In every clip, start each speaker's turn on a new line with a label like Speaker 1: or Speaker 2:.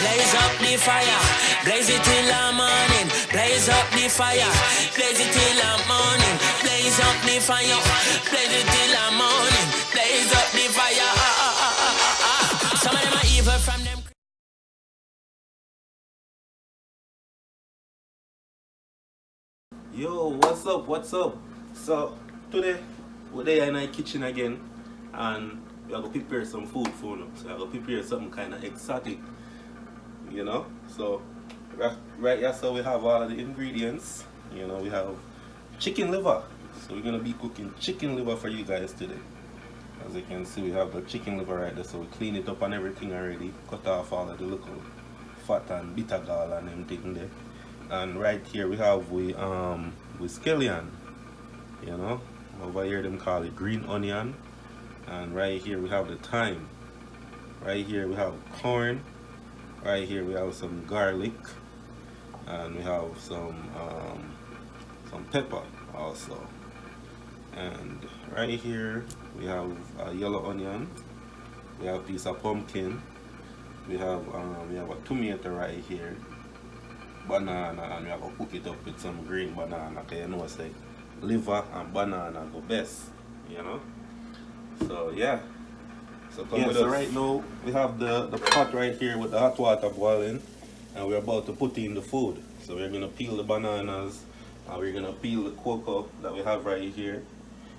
Speaker 1: Blaze up the fire, blaze it till the morning. Blaze up the fire, blaze it till the morning. Blaze up the fire, blaze it till the morning. Blaze up the fire. Some of them are evil from them.
Speaker 2: Yo, what's up? What's up? So today we're there in the kitchen again, and we are gonna prepare some food for you. So we are gonna prepare something kind of exotic, you know. So right here, so we have all of the ingredients. You know, we have chicken liver. So we're gonna be cooking chicken liver for you guys today. As you can see, we have the chicken liver right there. So we clean it up and everything already. Cut off all of the little fat and bitter gall and everything there. And right here we have with scallion, you know. Over here them call it green onion. And right here we have the thyme. Right here we have corn. Right here we have some garlic, and we have some pepper also. And right here we have a yellow onion. We have a piece of pumpkin. We have a tomato right here. Banana, and we are going to cook it up with some green banana, because you know it's like liver and banana go best, you know. So yeah, so come with us. Right now we have the pot right here with the hot water boiling, and we're about to put in the food. So we're going to peel the bananas, and we're going to peel the cocoa that we have right here.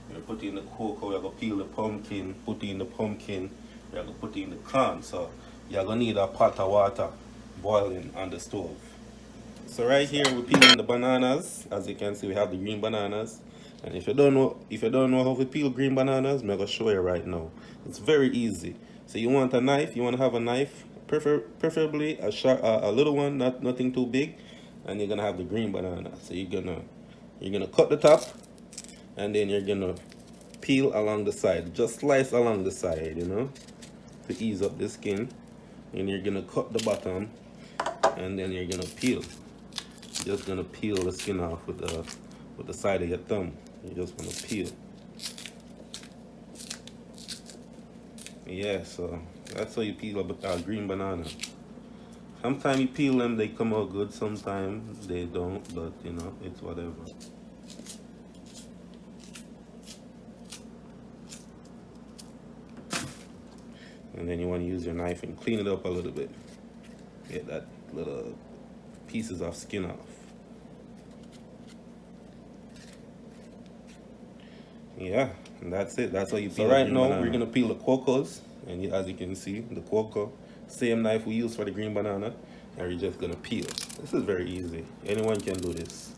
Speaker 2: We're going to put in the cocoa, we're going to peel the pumpkin, put in the pumpkin, we're going to put in the corn. So you're going to need a pot of water boiling on the stove. So right here we're peeling the bananas. As you can see, we have the green bananas. And if you don't know how to peel green bananas, I'm gonna show you right now. It's very easy. So you want a knife, you want to have a knife, preferably a little one, nothing too big, and you're gonna have the green banana. So you're gonna cut the top, and then you're gonna peel along the side. Just slice along the side, you know, to ease up the skin. And you're gonna cut the bottom, and then you're gonna peel. Just gonna peel the skin off with the side of your thumb. You just wanna peel. Yeah, so that's how you peel a green banana. Sometimes you peel them, they come out good. Sometimes they don't, but you know, it's whatever. And then you want to use your knife and clean it up a little bit. Get that little pieces of skin off. Yeah, and that's it. That's how you peel. So right now we're gonna peel the cocoas, and as you can see, the cocoa, same knife we use for the green banana, and we're just gonna peel. This is very easy. Anyone can do this.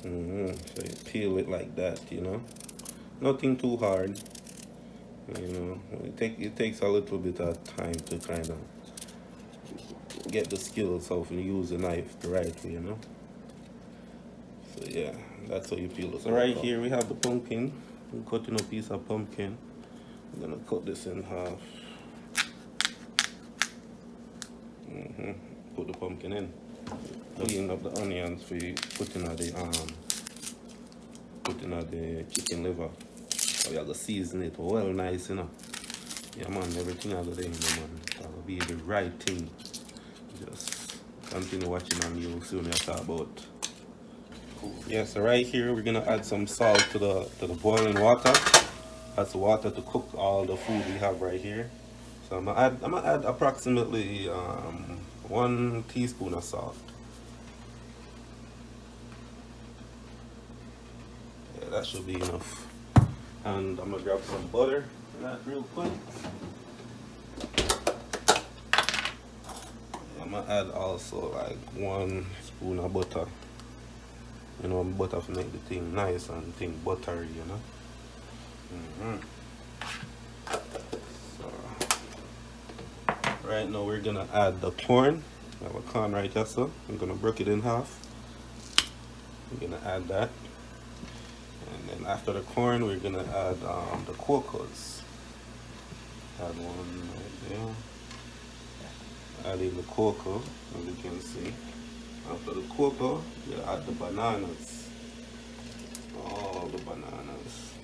Speaker 2: So you peel it like that, you know, nothing too hard, you know. It takes a little bit of time to kind of get the skills of use the knife the right way, you know. So yeah, that's how you peel it. So right here we have the pumpkin. I'm cutting a piece of pumpkin. I'm gonna cut this in half. Put the pumpkin in. Clean up the onions for you putting out the chicken liver. So you have to season it well nice, you know. Yeah man, everything I got there, man. That'll be the right thing. Just continue watching and you'll soon talk about. Cool. Yeah, so right here we're gonna add some salt to the boiling water. That's the water to cook all the food we have right here. So I'm gonna add approximately 1 teaspoon of salt. Yeah, that should be enough. And I'm gonna grab some butter for that real quick. I'm gonna add also like 1 spoon of butter. You know, butter to make the thing nice and thing buttery, you know. So right now we're gonna add the corn. I have a corn right here, so I'm gonna break it in half. We're gonna add that. And then after the corn, we're gonna add the cocoas. Add one right there. Add in the cocoa, as you can see. After the cocoa, you add the bananas. all the bananas.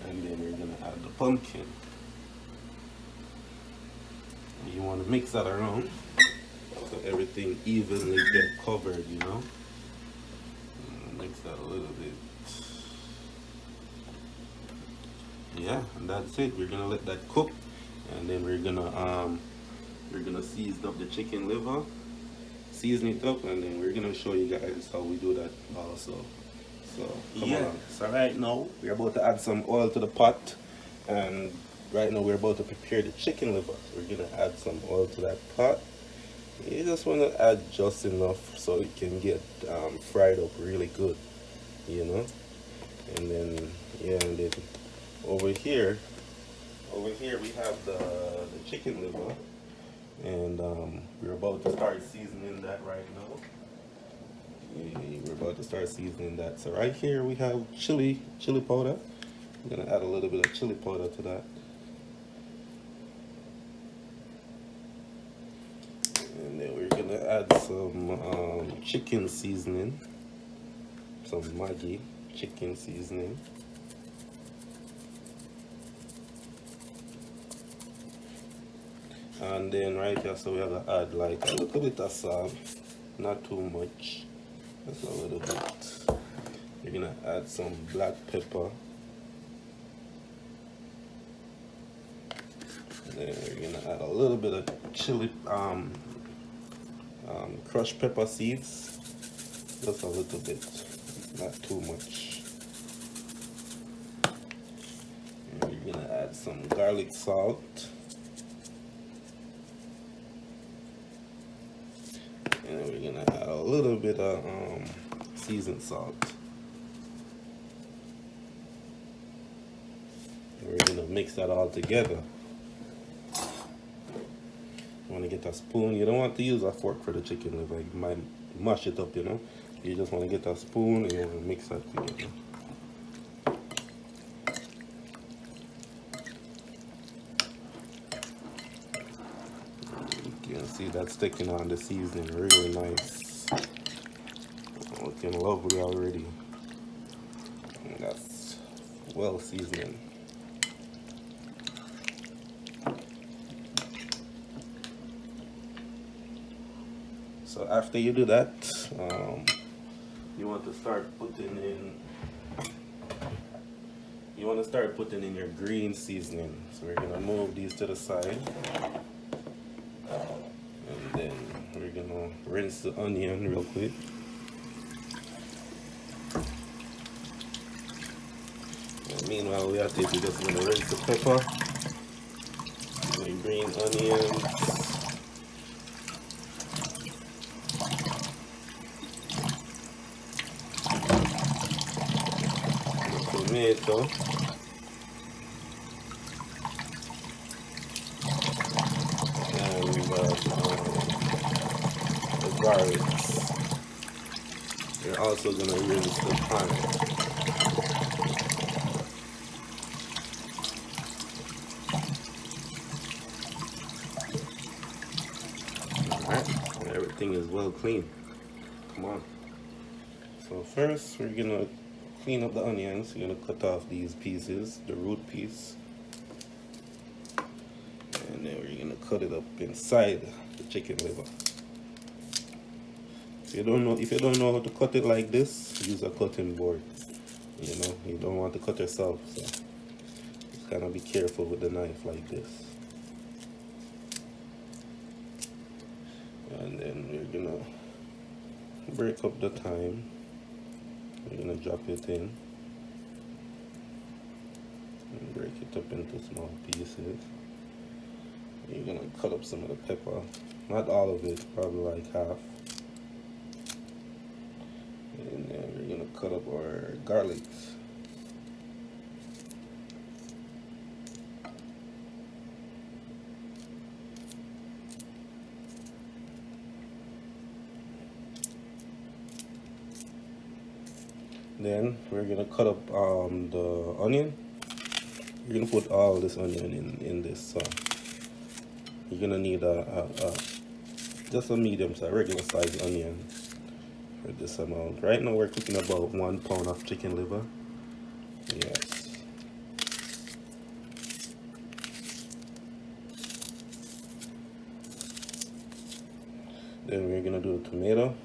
Speaker 2: And then we're gonna add the pumpkin. You want to mix that around so everything evenly get covered, you know. Mix that a little bit. Yeah, and that's it. We're gonna let that cook, and then we're gonna season up the chicken liver, season it up, and then we're gonna show you guys how we do that also. So come on. So right now we're about to add some oil to the pot, and right now we're about to prepare the chicken liver. So we're gonna add some oil to that pot. You just want to add just enough so it can get fried up really good, you know. And then yeah, and then over here we have the chicken liver, and we're about to start seasoning that right now. Yeah, we're about to start seasoning that. So right here we have chili powder. I'm gonna add a little bit of chili powder to that. And then we're gonna add some chicken seasoning, some Maggi chicken seasoning. And then right here, so we have to add like a little bit of salt, not too much, just a little bit. We're gonna add some black pepper. And then we're gonna add a little bit of chili, crushed pepper seeds, just a little bit, not too much. And we're gonna add some garlic salt. And then we're gonna add a little bit of seasoned salt. And we're gonna mix that all together. You want to get a spoon. You don't want to use a fork for the chicken liver. You might mash it up, you know. You just want to get a spoon and you want to mix that together. You can see that's sticking on the seasoning really nice. Looking lovely already. And that's well seasoned. So after you do that, you want to start putting in your green seasoning. So we're gonna move these to the side, and then we're gonna rinse the onion real quick. And meanwhile, we're just gonna rinse the pepper, the green onions. Tomato, and the garlic. We're also going to rinse the pan. Alright, everything is well clean. Come on. So first we're going to clean up the onions. You're gonna cut off these pieces, the root piece, and then we're gonna cut it up inside the chicken liver. If you don't know how to cut it like this, use a cutting board. You know, you don't want to cut yourself, so just kind of be careful with the knife like this. And then we're gonna break up the thyme. We're gonna drop it in and break it up into small pieces. You're gonna cut up some of the pepper, not all of it, probably like half. And then we're gonna cut up our garlic. Then we're gonna cut up the onion. You're gonna put all this onion in this. You're gonna need just a medium size, regular size onion with this amount. Right now we're cooking about 1 pound of chicken liver. Yes. Then we're gonna do a tomato.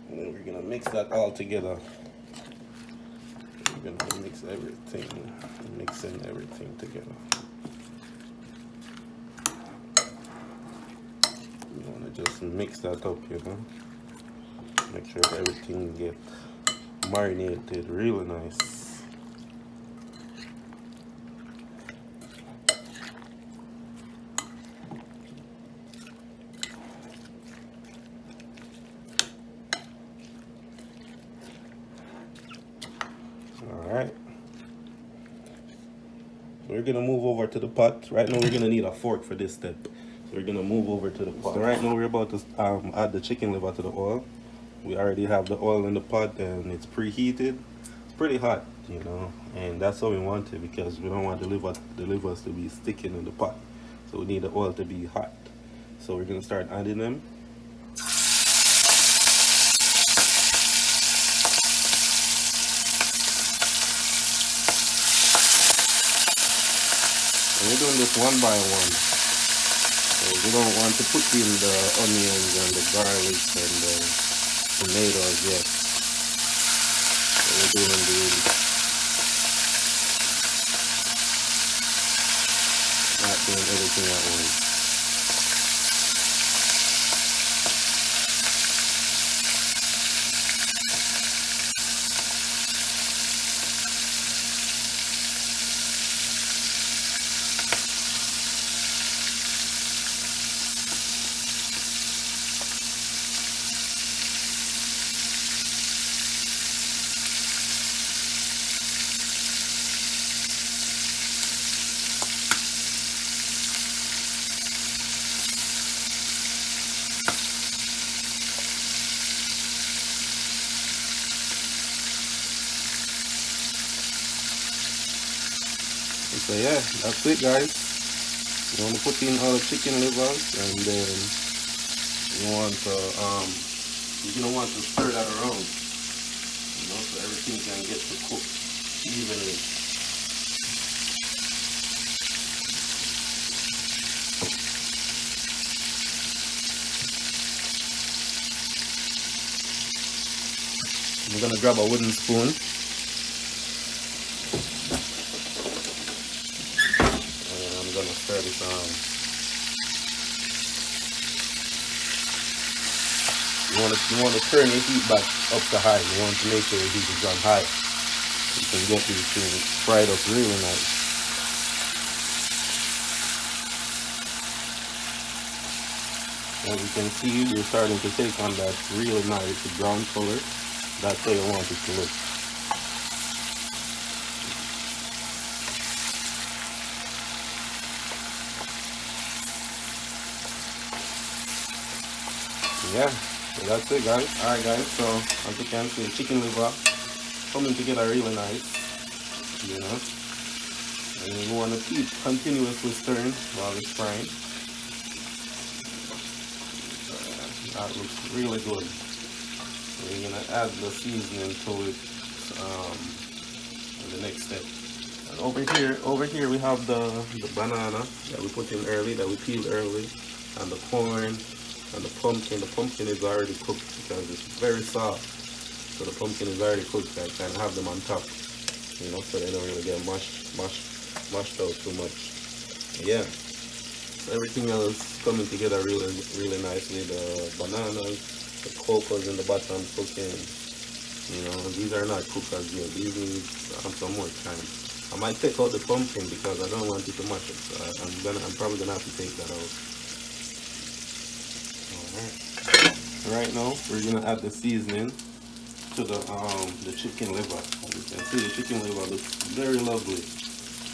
Speaker 2: And then we're gonna mix that all together. We're gonna mixing everything together. You wanna just mix that up, you know. Make sure everything get marinated really nice. Alright. So we're gonna move over to the pot. Right now we're gonna need a fork for this step. So we're gonna move over to the pot. So right now we're about to add the chicken liver to the oil. We already have the oil in the pot and it's preheated. It's pretty hot, you know, and that's how we want it because we don't want the livers to be sticking in the pot. So we need the oil to be hot. So we're gonna start adding them. And we're doing this one by one. So we don't want to put in the onions and the garlic and the tomatoes yet. So we're doing not doing everything at once. So yeah, that's it guys. You want to put in all the chicken livers and then you want to you're gonna want to stir that around, you know, so everything can get to cook evenly. I'm gonna grab a wooden spoon. Stir this on. You want to turn your heat back up to high. You want to make sure your heat is on high. You can get these things fried up really nice. As you can see, you're starting to take on that really nice brown color. That's how you want it to look. Yeah, so that's it guys. Alright guys, so as you can see, the chicken liver coming together really nice, you know, and you want to keep continuously stirring while it's frying. That looks really good. So we're going to add the seasoning to it in the next step. And over here we have the banana that we put in early, that we peeled early, and the corn. And the pumpkin is already cooked because it's very soft. So the pumpkin is already cooked. I can have them on top, you know, so they don't really get mashed out too much. Yeah. So everything else coming together really nicely. The bananas, the cocoas in the bottom cooking. You know, these are not cooked as yet. These need some more time. I might take out the pumpkin because I don't want it to mash it. So I'm probably gonna have to take that out. Right now we're gonna add the seasoning to the chicken liver. As you can see, the chicken liver looks very lovely,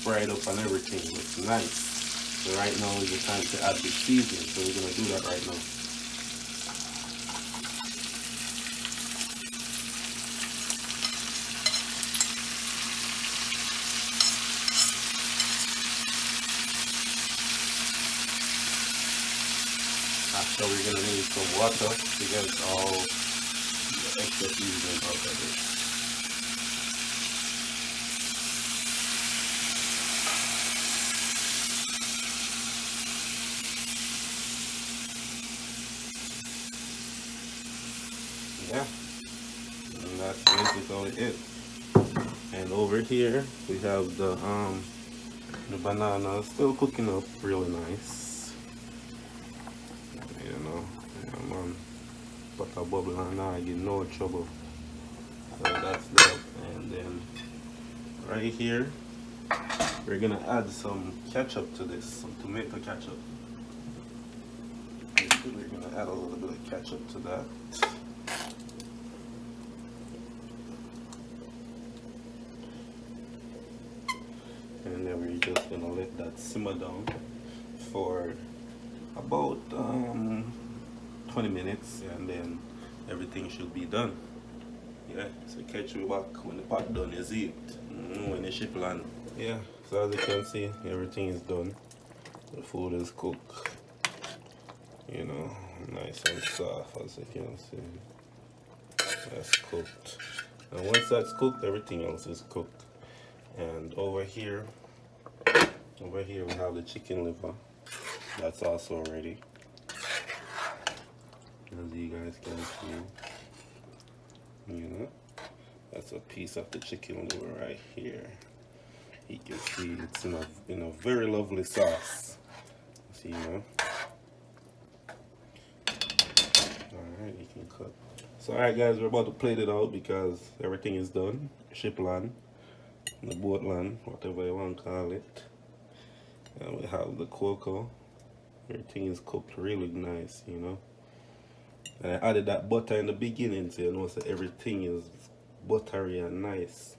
Speaker 2: fried up and everything. Looks nice. So right now is the time to add the seasoning. So we're gonna do that right now. After we're gonna need some water to get all the extra seasoning out of it. Yeah, and that's basically it. And over here we have the banana still cooking up really nice. You know, yeah, man, butter bubble and I get no trouble. So that's that. And then right here we're gonna add some ketchup to this, some tomato ketchup. We're gonna add a little bit of ketchup to that. And then we're just gonna let that simmer down for about 20 minutes, and then everything should be done. Yeah, so catch you back when the pot done is it, when the ship land. Yeah, so as you can see, everything is done. The food is cooked, you know, nice and soft, as you can see. That's cooked, and once that's cooked, everything else is cooked. And over here we have the chicken liver. That's also ready, as you guys can see. You know, that's a piece of the chicken liver right here. You can see it's in a very lovely sauce. See, you know. Alright, you can cut. So alright guys, we're about to plate it out because everything is done. Ship land, the boat land, whatever you want to call it. And we have the cocoa. Everything is cooked really nice, you know. And I added that butter in the beginning, so you know, so everything is buttery and nice.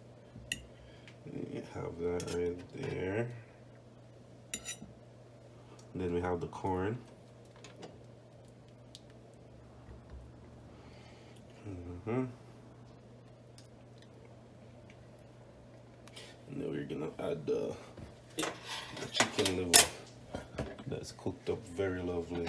Speaker 2: You have that right there. And then we have the corn. And then we're gonna add the chicken liver that's cooked up very lovely.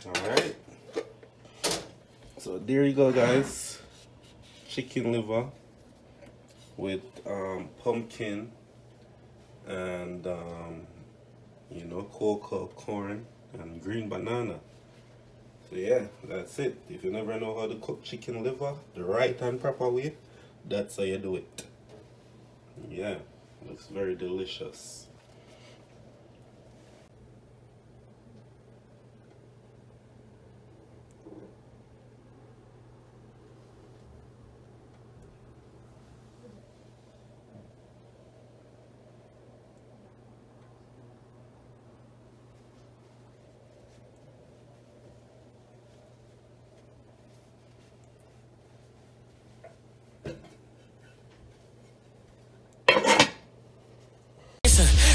Speaker 2: Alright, so there you go guys, chicken liver with pumpkin and you know, cocoa, corn and green banana. So yeah, that's it. If you never know how to cook chicken liver the right and proper way, that's how you do it. Yeah, looks very delicious.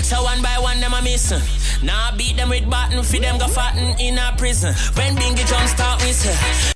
Speaker 1: So one by one them a miss. Now I beat them with button, feed them go fatten in a prison. When bingy drum start miss.